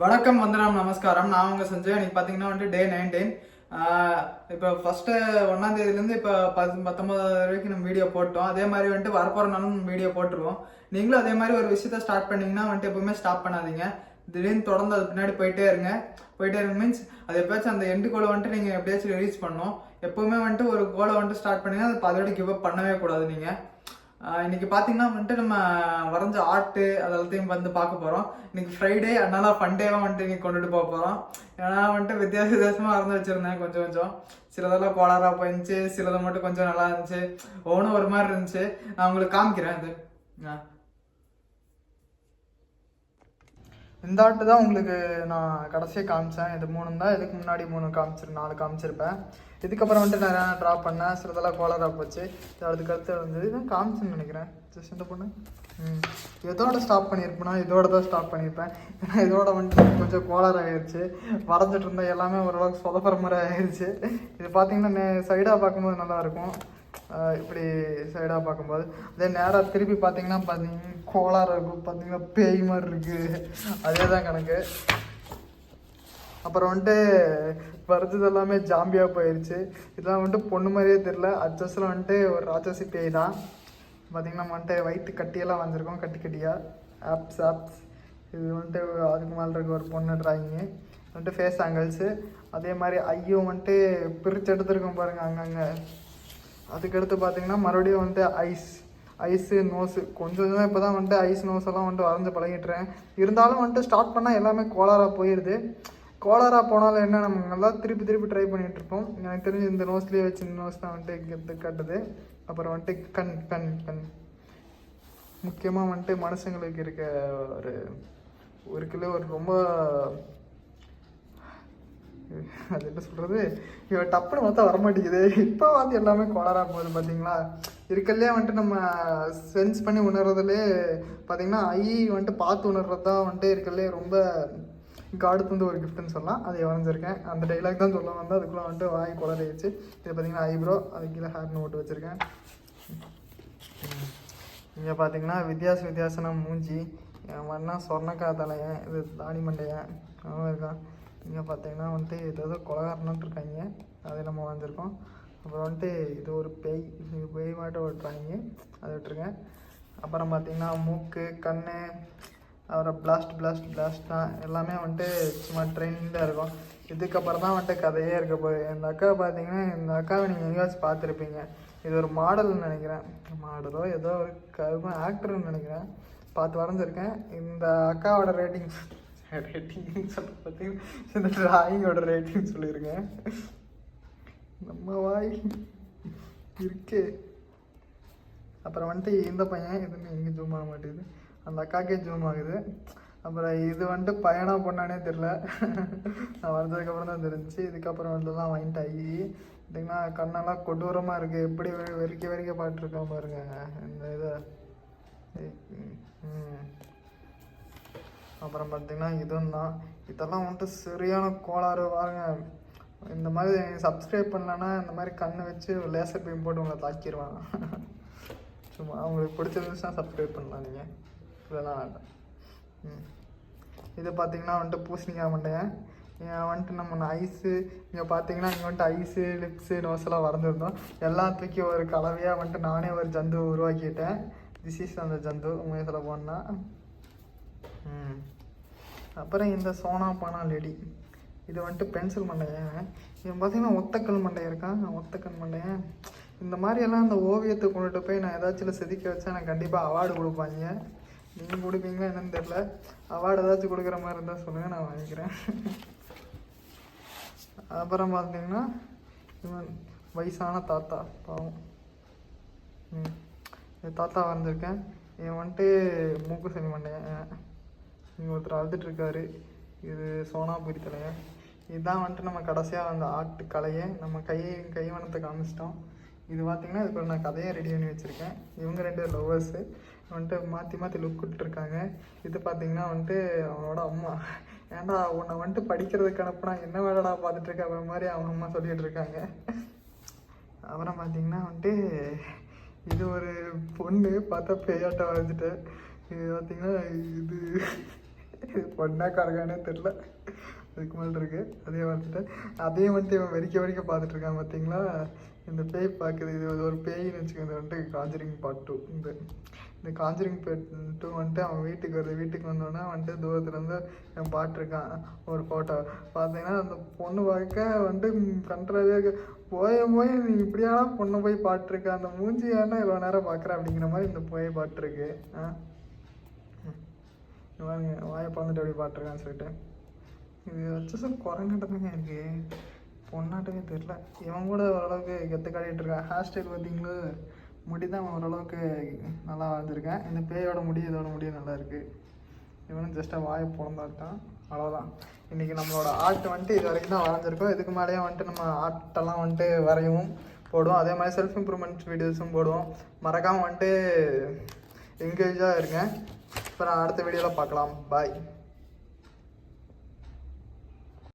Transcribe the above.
வணக்கம், வந்தனம், நமஸ்காரம். நான் உங்க சஞ்சய். இன்னைக்கு பார்த்தீங்கன்னா டே 19. இப்போ ஃபர்ஸ்ட் 1ஆம் தேதியிலேருந்து இப்போ 19 வரைக்கும் நம்ம வீடியோ போட்டோம். அதே மாதிரி வரப்போகிற நாளும் வீடியோ போட்டுருவோம். நீங்களும் அதே மாதிரி ஒரு விஷயத்த ஸ்டார்ட் பண்ணிங்கன்னா எப்பவுமே ஸ்டாப் பண்ணாதீங்க. திடீர்னு தொடர்ந்து அது பின்னாடி போயிட்டே இருங்க. மீன்ஸ் அது எப்பயாச்சும் அந்த எண்டு கோலை நீங்கள் எப்படியாச்சும் ரீச் பண்ணணும். எப்பவுமே ஒரு கோலை ஸ்டார்ட் பண்ணிங்கன்னா அது அதோட கிவ் அப் பண்ணவே கூடாது. நீங்கள் இன்னைக்கு பார்த்தீங்கன்னா நம்ம வரைஞ்ச ஆர்ட்டு அது எல்லாத்தையும் பார்க்க போகிறோம். இன்னைக்கு ஃப்ரைடே, அதனால ஃபண்டேவாக இன்னைக்கு கொண்டுட்டு போக போகிறோம். ஏன்னா வித்தியாசமாக வரைஞ்சி வச்சுருந்தேன். கொஞ்சம் சிலதெல்லாம் கோளாறாக போயிருந்துச்சு, சிலதை மட்டும் கொஞ்சம் நல்லா இருந்துச்சு, ஒவ்வொன்றும் ஒரு மாதிரி இருந்துச்சு. நான் உங்களுக்கு காமிக்கிறேன். இது இந்த ஆர்ட்டு தான் உங்களுக்கு நான் கடைசியாக காமிச்சேன். இது 3 தான். இதுக்கு முன்னாடி 4 காமிச்சிருப்பேன். இதுக்கப்புறம் நிறையா ட்ரா பண்ணேன். சிலதெல்லாம் கோலராக போச்சு. அதுக்கடுத்து இதுதான் காமிச்சுன்னு நினைக்கிறேன். ஜஸ்ட் இந்த பொண்ணு இதோட ஸ்டாப் பண்ணியிருப்பேன்னா இதோட தான் ஸ்டாப் பண்ணியிருப்பேன். ஏன்னா இதோட கொஞ்சம் கோலர் ஆகிடுச்சு. வரைஞ்சிட்டு இருந்தால் எல்லாமே ஓரளவுக்கு சொதப்புற மாதிரி ஆயிடுச்சு. இது பார்த்தீங்கன்னா சைடாக பார்க்கும்போது நல்லாயிருக்கும். இப்படி சைடாக பார்க்கும்போது அதே நேராக திருப்பி பார்த்தீங்கன்னா கோளாறு இருக்கும். பார்த்தீங்கன்னா பேய் மாதிரி இருக்குது. அதே தான் கணக்கு. அப்புறம் வரைஞ்சது எல்லாமே ஜாம்பியாக போயிடுச்சு. இதெல்லாம் பொண்ணு மாதிரியே தெரில. அட்ஜஸ்டில் ஒரு ராட்சசி பேய் தான். பார்த்திங்கன்னா நம்ம வயிற்று கட்டியெல்லாம் வந்திருக்கோம். கட்டியாக ஆப்ஸ் இது அதுக்கு மேலே இருக்க ஒரு பொண்ணு ட்ராயிங்கு ஃபேஸ் ஆங்கிள்ஸு. அதே மாதிரி ஐயும் பிரித்து எடுத்துருக்கோம் பாருங்கள் அங்கங்கே. அதுக்கடுத்து பார்த்திங்கன்னா மறுபடியும் ஐஸு நோஸு கொஞ்சம் தான் இப்போ தான் ஐஸ் நோஸ் எல்லாம் வரைஞ்சி பழகிட்டுறேன். இருந்தாலும் ஸ்டார்ட் பண்ணால் எல்லாமே கோளாறாக போயிடுது. கோளாராக போனாலும் என்ன, நம்ம நல்லா திருப்பி ட்ரை பண்ணிகிட்ருப்போம். எனக்கு தெரிஞ்சு இந்த நோஸ்லேயே வச்சு இந்த நோஸ் தான் இங்கே கட்டுது. அப்புறம் கண் முக்கியமாக மனுஷங்களுக்கு இருக்க ஒரு கிலோ ரொம்ப அது என்ன சொல்கிறது, இவன் டப்புன்னு மொத்தம் வரமாட்டேங்குது. இப்போ எல்லாமே கோளாறாக போகுது. பார்த்தீங்களா, இருக்கல்லையே நம்ம சென்ஸ் பண்ணி உணர்றதுலே பார்த்தீங்கன்னா ஐ பார்த்து உணர்றது தான் இருக்கல்லே ரொம்ப காடுத்து ஒரு கிஃப்ட்னு சொல்லலாம். அதை வரைஞ்சிருக்கேன். அந்த டைலாக் தான் சொல்ல வந்தால் அதுக்குள்ளே வாய் குளறிடுச்சு. இது பார்த்தீங்கன்னா ஐப்ரோ, அது கீழே ஹேர் நோட்டு வச்சுருக்கேன். இங்கே பார்த்தீங்கன்னா வித்தியாசன மூஞ்சி, மண்ணா சொர்ணக்கா தலையன், இது தாடி மண்டையன் அவன் இருக்கான். இங்கே பார்த்தீங்கன்னா ஏதோ கொலகாரன்னு இருக்காங்க, அதை நம்ம வரைஞ்சிருக்கோம். அப்புறம் இது ஒரு பேய் மாட்ட ஒரு ட்ராயிங்கு, அதை விட்டுருக்கேன். அப்புறம் பார்த்தீங்கன்னா மூக்கு, கண், அப்புறம் பிளாஸ்ட் தான். எல்லாமே சும்மா ட்ரெயினிங்காக இருக்கும். இதுக்கப்புறம் தான் கதையே இருக்க போகுது. இந்த அக்கா பார்த்தீங்கன்னா, இந்த அக்காவை நீங்கள் எங்கேயாச்சும் பார்த்துருப்பீங்க. இது ஒரு மாடல்னு நினைக்கிறேன். மாடலோ ஏதோ ஒரு ஆக்டர்னு நினைக்கிறேன். பார்த்து வரைஞ்சிருக்கேன். இந்த அக்காவோட ரேட்டிங் சொல்ல பார்த்தீங்கன்னா இந்த ட்ராயிங்கோட ரேட்டிங் சொல்லியிருக்கேன். நம்ம வாய் இருக்கே. அப்புறம் இந்த பையன் எதுன்னு எங்கே ஜூம் ஆக மாட்டேங்குது. அந்த அக்காக்கே ஜூம் ஆகுது. அப்புறம் இது பையனா பொண்ணானே தெரில. நான் வரைஞ்சதுக்கப்புறம் தான் தெரிஞ்சிச்சு. இதுக்கப்புறம் தான் ஆகி பார்த்திங்கன்னா கண்ணெல்லாம் கொடூரமாக இருக்குது. எப்படி வெறிக்க பாட்டுருக்கோம் பாருங்க இந்த இதை. அப்புறம் பார்த்திங்கன்னா இதுவும் தான். இதெல்லாம் சரியான கோளாறு பாருங்க. இந்த மாதிரி சப்ஸ்கிரைப் பண்ணலன்னா இந்த மாதிரி கண்ணை வச்சு லேசர் பீம் போட்டு உங்களை தாக்கிடுவாங்க. சும்மா அவங்களுக்கு பிடிச்சிருந்துச்சுன்னா சப்ஸ்கிரைப் பண்ணலாம். நீங்கள் இதெல்லாம் வேண்டாம். இது பார்த்தீங்கன்னா பூசணிக்காய் மண்டையன். நம்ம ஐஸு இங்கே பார்த்தீங்கன்னா இங்கே ஐஸு, லிப்ஸு, நோஸெல்லாம் வரைஞ்சிருந்தோம். எல்லாத்துக்கும் ஒரு கலவையாக நானே ஒரு ஜந்து உருவாக்கிட்டேன். திஸ் இஸ் அந்த ஜந்து உண்மையை சொல்ல போனால். அப்புறம் இந்த சோனா பானா லேடி, இது பென்சில் மண்டையன். இவன் பார்த்தீங்கன்னா ஒத்தக்கல் மண்டையன் இருக்கான். ஒத்தக்கல் மண்டையன். இந்த மாதிரியெல்லாம் அந்த ஓவியத்தை கொண்டுட்டு போய் நான் ஏதாச்சும் செதுக்க வச்சா எனக்கு கண்டிப்பாக அவார்டு கொடுப்பாங்க. நீங்கள் கொடுப்பீங்களா என்னன்னு தெரில. அவார்டு ஏதாச்சும் கொடுக்குற மாதிரி இருந்தால் சொல்லுங்கள், நான் வாங்கிக்கிறேன். அப்புறம் பார்த்தீங்கன்னா இவன் வயசான தாத்தா, பாவம். தாத்தா வந்திருக்கேன். இவன் மூக்கு சனி மண்டையன். இங்கே ஒருத்தர் அழுதுட்டுருக்காரு. இது சோனாபுரி தலையன். இதுதான் நம்ம கடைசியாக அந்த ஆர்ட் கலையை நம்ம கைவனத்தை காமிச்சிட்டோம். இது பார்த்திங்கன்னா இதுக்கு நான் கதையை ரெடி பண்ணி வச்சுருக்கேன். இவங்க 2 லவ்வர்ஸு மாற்றி லுக் விட்டுருக்காங்க. இது பார்த்திங்கன்னா அவனோட அம்மா. ஏன்டா உன்னை படிக்கிறதுக்கு அனுப்புனா என்ன வேலைடா பார்த்துட்ருக்க அப்புற மாதிரி அவங்க அம்மா சொல்லிகிட்டு இருக்காங்க. அப்புறம் பார்த்திங்கன்னா இது ஒரு பொண்ணு பார்த்தா பேயாட்டம் வரைஞ்சிட்டு. இது பார்த்திங்கன்னா இது இது பொண்ணா கரகானே தெரில, அதுக்கு மேலே இருக்கு. அதே வந்துட்டு அதையும் வந்துட்டு இவன் வெறிக்க பார்த்துட்டு இருக்கான் பார்த்தீங்களா. இந்த பேய் பார்க்குது, இது ஒரு பேயின்னு வச்சுக்கோங்க. இது வந்துட்டு காஞ்சரிங் பார்ட் 2. இந்த காஞ்சரிங் பார்ட் 2 வந்துட்டு அவன் வீட்டுக்கு வருது. வீட்டுக்கு வந்தோடனே வந்துட்டு தூரத்துலேருந்து அவன் பாட்டிருக்கான் ஒரு ஃபோட்டோ. பார்த்தீங்கன்னா அந்த பொண்ணு பார்க்க வந்துட்டு கண்ட்ராவே இருக்கு. போய் நீ இப்படியான பொண்ணை போய் பாட்டிருக்க, அந்த மூஞ்சி ஏன்னா இவ்வளோ நேரம் பார்க்குற அப்படிங்கிற மாதிரி இந்த போய் பாட்டிருக்கு. வாயை பழந்துட்டு அப்படி பாட்டிருக்கான்னு சொல்லிட்டு இது வச்சு சார் குரங்கட்டதாங்க இருக்கு, பொண்ணாட்டவே தெரில. இவன் கூட ஓரளவுக்கு கெத்து காட்டிகிட்டு இருக்கான். ஹேர் ஸ்டைல் பார்த்தீங்களா, முடி தான் ஓரளவுக்கு நல்லா வளர்ந்துருக்கேன். இந்த பேயோட முடி இதோட முடி நல்லா இருக்குது. இவனும் ஜஸ்ட்டாக வாயை பிறந்தா இருக்கான், அவ்வளோதான். இன்றைக்கி நம்மளோட ஆர்ட் வந்துட்டு இது வரைக்கும் தான் வரைஞ்சிருக்கோம். இதுக்கு மேலேயே வந்துட்டு நம்ம ஆர்ட்டெல்லாம் வந்துட்டு வரையவும் போடுவோம். அதே மாதிரி செல்ஃப் இம்ப்ரூவ்மெண்ட் வீடியோஸும் போடுவோம். மறக்காமல் வந்துட்டு என்கேஜாக இருங்க. இப்போ நான் அடுத்த வீடியோவில் பார்க்கலாம். பாய்.